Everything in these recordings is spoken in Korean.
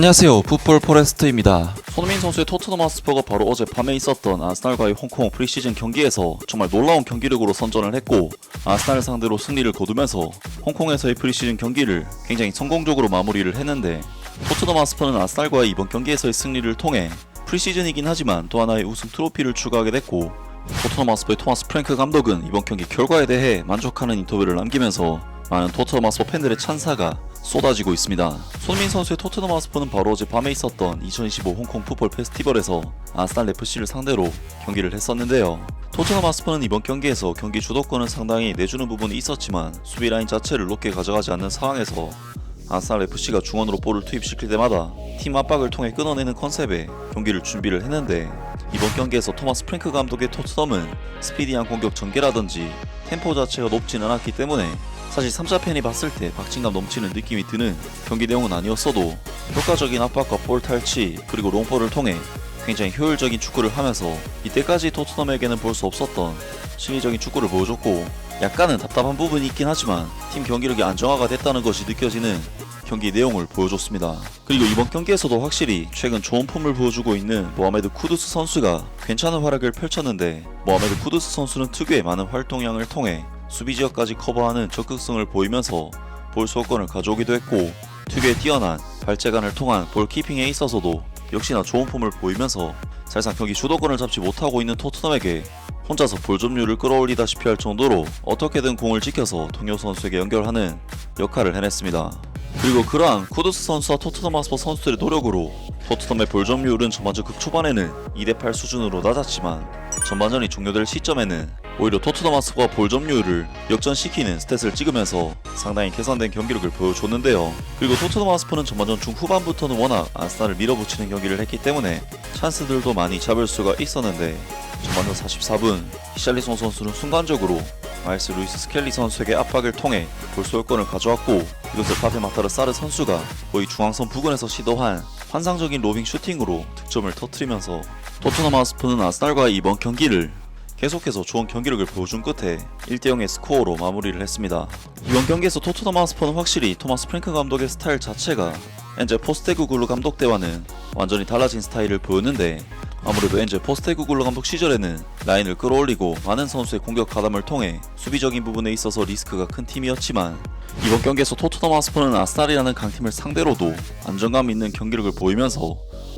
안녕하세요, 풋볼 포레스트입니다. 손흥민 선수의 토트넘 하스퍼가 바로 어제 밤에 있었던 아스날과의 홍콩 프리시즌 경기에서 정말 놀라운 경기력으로 선전을 했고, 아스날을 상대로 승리를 거두면서 홍콩에서의 프리시즌 경기를 굉장히 성공적으로 마무리를 했는데, 토트넘 하스퍼는 아스날과의 이번 경기에서의 승리를 통해 프리시즌이긴 하지만 또 하나의 우승 트로피를 추가하게 됐고, 토트넘 하스퍼의 토마스 프랭크 감독은 이번 경기 결과에 대해 만족하는 인터뷰를 남기면서 많은 토트넘 하스퍼 팬들의 찬사가 쏟아지고 있습니다. 손흥민 선수의 토트넘 하스퍼는 바로 어제 밤에 있었던 2025 홍콩 풋볼 페스티벌에서 아스날 FC를 상대로 경기를 했었는데요. 토트넘 하스퍼는 이번 경기에서 경기 주도권은 상당히 내주는 부분이 있었지만 수비 라인 자체를 높게 가져가지 않는 상황에서 아스날 FC가 중원으로 볼을 투입시킬 때마다 팀 압박을 통해 끊어내는 컨셉의 경기를 준비를 했는데, 이번 경기에서 토마스 프랭크 감독의 토트넘은 스피디한 공격 전개라든지 템포 자체가 높진 않았기 때문에 사실 3자 팬이 봤을 때 박진감 넘치는 느낌이 드는 경기 내용은 아니었어도 효과적인 압박과 볼 탈취 그리고 롱볼을 통해 굉장히 효율적인 축구를 하면서 이때까지 토트넘에게는 볼 수 없었던 실리적인 축구를 보여줬고, 약간은 답답한 부분이 있긴 하지만 팀 경기력이 안정화가 됐다는 것이 느껴지는 경기 내용을 보여줬습니다. 그리고 이번 경기에서도 확실히 최근 좋은 폼을 보여주고 있는 모하메드 쿠두스 선수가 괜찮은 활약을 펼쳤는데, 모하메드 쿠두스 선수는 특유의 많은 활동량을 통해 수비 지역까지 커버하는 적극성을 보이면서 볼 소유권을 가져오기도 했고, 특유의 뛰어난 발재간을 통한 볼 키핑에 있어서도 역시나 좋은 폼을 보이면서 사실상 경기 주도권을 잡지 못하고 있는 토트넘에게 혼자서 볼 점유율을 끌어올리다시피 할 정도로 어떻게든 공을 지켜서 동료 선수에게 연결하는 역할을 해냈습니다. 그리고 그러한 쿠두스 선수와 토트넘 하스퍼 선수들의 노력으로 토트넘의 볼 점유율은 전반전 극초반에는 2대8 수준으로 낮았지만 전반전이 종료될 시점에는 오히려 토트넘 하스퍼가 볼 점유율을 역전시키는 스탯을 찍으면서 상당히 개선된 경기력을 보여줬는데요. 그리고 토트넘 하스퍼는 전반전 중후반부터는 워낙 아스날을 밀어붙이는 경기를 했기 때문에 찬스들도 많이 잡을 수가 있었는데, 전반전 44분 히샬리송 선수는 순간적으로 마일스 루이스 스켈리 선수에게 압박을 통해 볼 소유권을 가져왔고, 이것을 파페 마타르 사르 선수가 거의 중앙선 부근에서 시도한 환상적인 로빙 슈팅으로 득점을 터뜨리면서 토트넘 하스퍼는 아스날과의 이번 경기를 계속해서 좋은 경기력을 보여준 끝에 1대0의 스코어로 마무리를 했습니다. 이번 경기에서 토트넘 하스퍼는 확실히 토마스 프랭크 감독의 스타일 자체가 엔제 포스테구글루 감독 때와는 완전히 달라진 스타일을 보였는데, 아무래도 엔제 포스테구글루 감독 시절에는 라인을 끌어올리고 많은 선수의 공격 가담을 통해 수비적인 부분에 있어서 리스크가 큰 팀이었지만, 이번 경기에서 토트넘 하스퍼는 아스날이라는 강팀을 상대로도 안정감 있는 경기력을 보이면서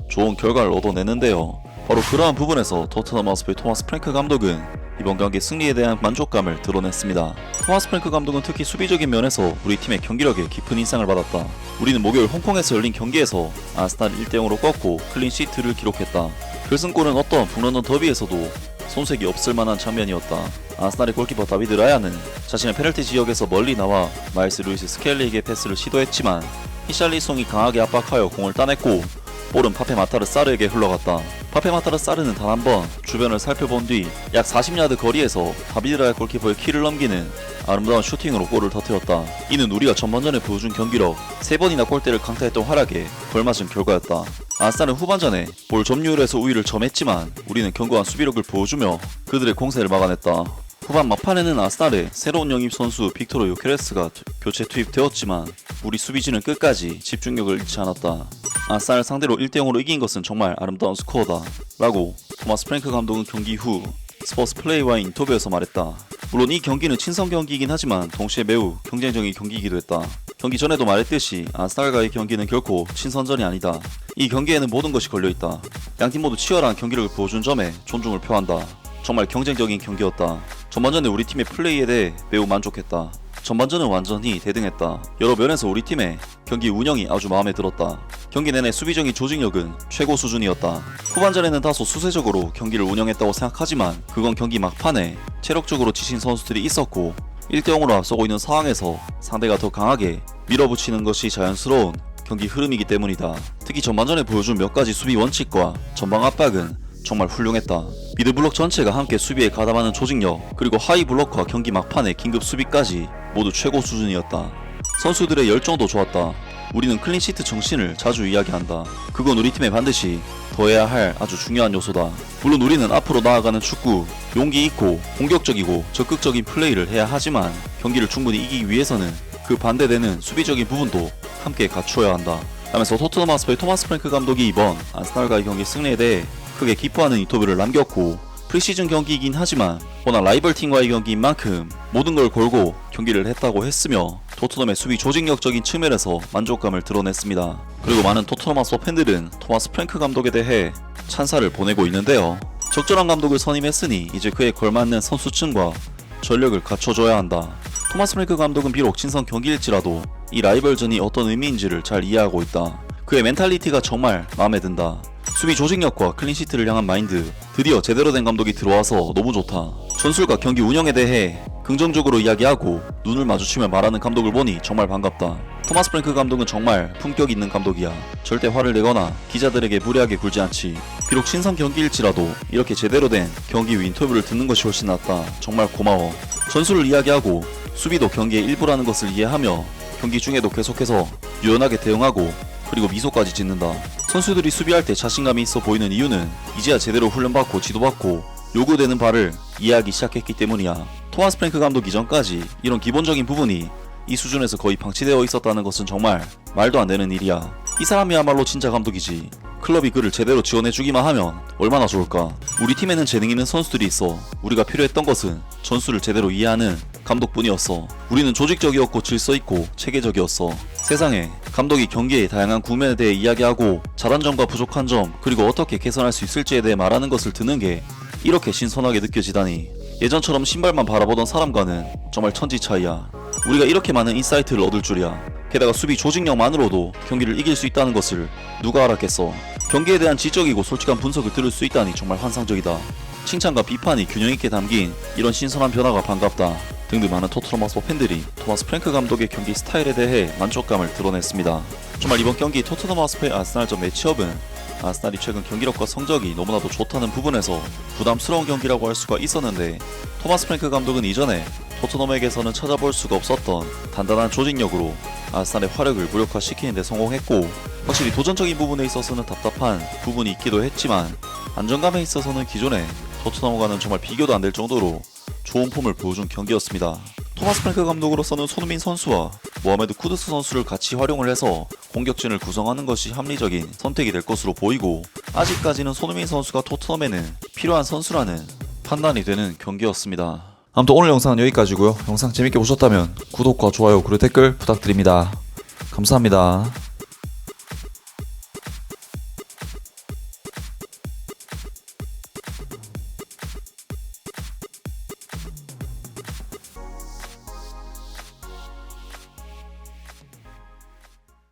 좋은 결과를 얻어내는데요. 바로 그러한 부분에서 토트넘 하스퍼의 토마스 프랭크 감독은 이번 경기 승리에 대한 만족감을 드러냈습니다. 토마스 프랭크 감독은 특히 수비적인 면에서 우리 팀의 경기력에 깊은 인상을 받았다. 우리는 목요일 홍콩에서 열린 경기에서 아스날을 1대0으로 꺾고 클린시트를 기록했다. 결승골은 어떤 북런던 더비에서도 손색이 없을 만한 장면이었다. 아스날의 골키퍼 다비드 라야는 자신의 페널티 지역에서 멀리 나와 마일스 루이스 스켈리에게 패스를 시도했지만 히샬리송이 강하게 압박하여 공을 따냈고, 볼은 파페 마타르 사르에게 흘러갔다. 파페 마타르 사르는 단 한 번 주변을 살펴본 뒤 약 40야드 거리에서 다비드 라야 골키퍼의 키를 넘기는 아름다운 슈팅으로 골을 터뜨렸다. 이는 우리가 전반전에 보여준 경기력, 3번이나 골대를 강타했던 활약에 걸맞은 결과였다. 아스날은 후반전에 볼 점유율에서 우위를 점했지만 우리는 견고한 수비력을 보여주며 그들의 공세를 막아냈다. 후반 막판에는 아스날의 새로운 영입 선수 빅토르 요케레스가 교체 투입되었지만 우리 수비진은 끝까지 집중력을 잃지 않았다. 아스날 상대로 1대0으로 이긴 것은 정말 아름다운 스코어다 라고 토마스 프랭크 감독은 경기 후 스포츠 플레이와의 인터뷰에서 말했다. 물론 이 경기는 친선 경기이긴 하지만 동시에 매우 경쟁적인 경기이기도 했다. 경기 전에도 말했듯이 아스날과의 경기는 결코 친선전이 아니다. 이 경기에는 모든 것이 걸려있다. 양팀 모두 치열한 경기력을 보여준 점에 존중을 표한다. 정말 경쟁적인 경기였다. 전반전에 우리 팀의 플레이에 대해 매우 만족했다. 전반전은 완전히 대등했다. 여러 면에서 우리 팀의 경기 운영이 아주 마음에 들었다. 경기 내내 수비적인 조직력은 최고 수준이었다. 후반전에는 다소 수세적으로 경기를 운영했다고 생각하지만 그건 경기 막판에 체력적으로 지친 선수들이 있었고 1대0으로 앞서고 있는 상황에서 상대가 더 강하게 밀어붙이는 것이 자연스러운 경기 흐름이기 때문이다. 특히 전반전에 보여준 몇 가지 수비 원칙과 전방 압박은 정말 훌륭했다. 미드블록 전체가 함께 수비에 가담하는 조직력, 그리고 하이 블록과 경기 막판의 긴급 수비까지 모두 최고 수준이었다. 선수들의 열정도 좋았다. 우리는 클린시트 정신을 자주 이야기한다. 그건 우리 팀에 반드시 더해야 할 아주 중요한 요소다. 물론 우리는 앞으로 나아가는 축구, 용기 있고 공격적이고 적극적인 플레이를 해야 하지만 경기를 충분히 이기기 위해서는 그 반대되는 수비적인 부분도 함께 갖추어야 한다. 하면서 토트넘 하스퍼의 토마스 프랭크 감독이 이번 아스날과의 경기 승리에 대해 크게 기뻐하는 인터뷰를 남겼고, 프리시즌 경기이긴 하지만 워낙 라이벌 팀과의 경기인 만큼 모든 걸 걸고 경기를 했다고 했으며 토트넘의 수비 조직력적인 측면에서 만족감을 드러냈습니다. 그리고 많은 토트넘 하스퍼 팬들은 토마스 프랭크 감독에 대해 찬사를 보내고 있는데요. 적절한 감독을 선임했으니 이제 그에 걸맞는 선수층과 전력을 갖춰줘야 한다. 토마스 프랭크 감독은 비록 친선 경기일지라도 이 라이벌전이 어떤 의미인지를 잘 이해하고 있다. 그의 멘탈리티가 정말 마음에 든다. 수비 조직력과 클린시트를 향한 마인드, 드디어 제대로 된 감독이 들어와서 너무 좋다. 전술과 경기 운영에 대해 긍정적으로 이야기하고 눈을 마주치며 말하는 감독을 보니 정말 반갑다. 토마스 프랭크 감독은 정말 품격 있는 감독이야. 절대 화를 내거나 기자들에게 무례하게 굴지 않지. 비록 신선 경기일지라도 이렇게 제대로 된 경기 후 인터뷰를 듣는 것이 훨씬 낫다. 정말 고마워. 전술을 이야기하고 수비도 경기의 일부라는 것을 이해하며 경기 중에도 계속해서 유연하게 대응하고 그리고 미소까지 짓는다. 선수들이 수비할 때 자신감이 있어 보이는 이유는 이제야 제대로 훈련받고 지도받고 요구되는 바를 이해하기 시작했기 때문이야. 토마스 프랭크 감독 이전까지 이런 기본적인 부분이 이 수준에서 거의 방치되어 있었다는 것은 정말 말도 안 되는 일이야. 이 사람이야말로 진짜 감독이지. 클럽이 그를 제대로 지원해주기만 하면 얼마나 좋을까. 우리 팀에는 재능 있는 선수들이 있어. 우리가 필요했던 것은 전술을 제대로 이해하는 감독뿐이었어. 우리는 조직적이었고 질서있고 체계적이었어. 세상에 감독이 경기의 다양한 국면에 대해 이야기하고 잘한 점과 부족한 점 그리고 어떻게 개선할 수 있을지에 대해 말하는 것을 듣는 게 이렇게 신선하게 느껴지다니. 예전처럼 신발만 바라보던 사람과는 정말 천지 차이야. 우리가 이렇게 많은 인사이트를 얻을 줄이야. 게다가 수비 조직력만으로도 경기를 이길 수 있다는 것을 누가 알았겠어. 경기에 대한 지적이고 솔직한 분석을 들을 수 있다니 정말 환상적이다. 칭찬과 비판이 균형있게 담긴 이런 신선한 변화가 반갑다. 등등 많은 토트넘 하스퍼 팬들이 토마스 프랭크 감독의 경기 스타일에 대해 만족감을 드러냈습니다. 정말 이번 경기 토트넘 하스퍼의 아스날전 매치업은 아스날이 최근 경기력과 성적이 너무나도 좋다는 부분에서 부담스러운 경기라고 할 수가 있었는데, 토마스 프랭크 감독은 이전에 토트넘에게서는 찾아볼 수가 없었던 단단한 조직력으로 아스날의 화력을 무력화시키는 데 성공했고, 확실히 도전적인 부분에 있어서는 답답한 부분이 있기도 했지만 안정감에 있어서는 기존의 토트넘과는 정말 비교도 안 될 정도로 좋은 폼을 보여준 경기였습니다. 토마스 프랭크 감독으로서는 손흥민 선수와 모하메드 쿠두스 선수를 같이 활용을 해서 공격진을 구성하는 것이 합리적인 선택이 될 것으로 보이고, 아직까지는 손흥민 선수가 토트넘에는 필요한 선수라는 판단이 되는 경기였습니다. 아무튼 오늘 영상은 여기까지고요. 영상 재밌게 보셨다면 구독과 좋아요 그리고 댓글 부탁드립니다. 감사합니다.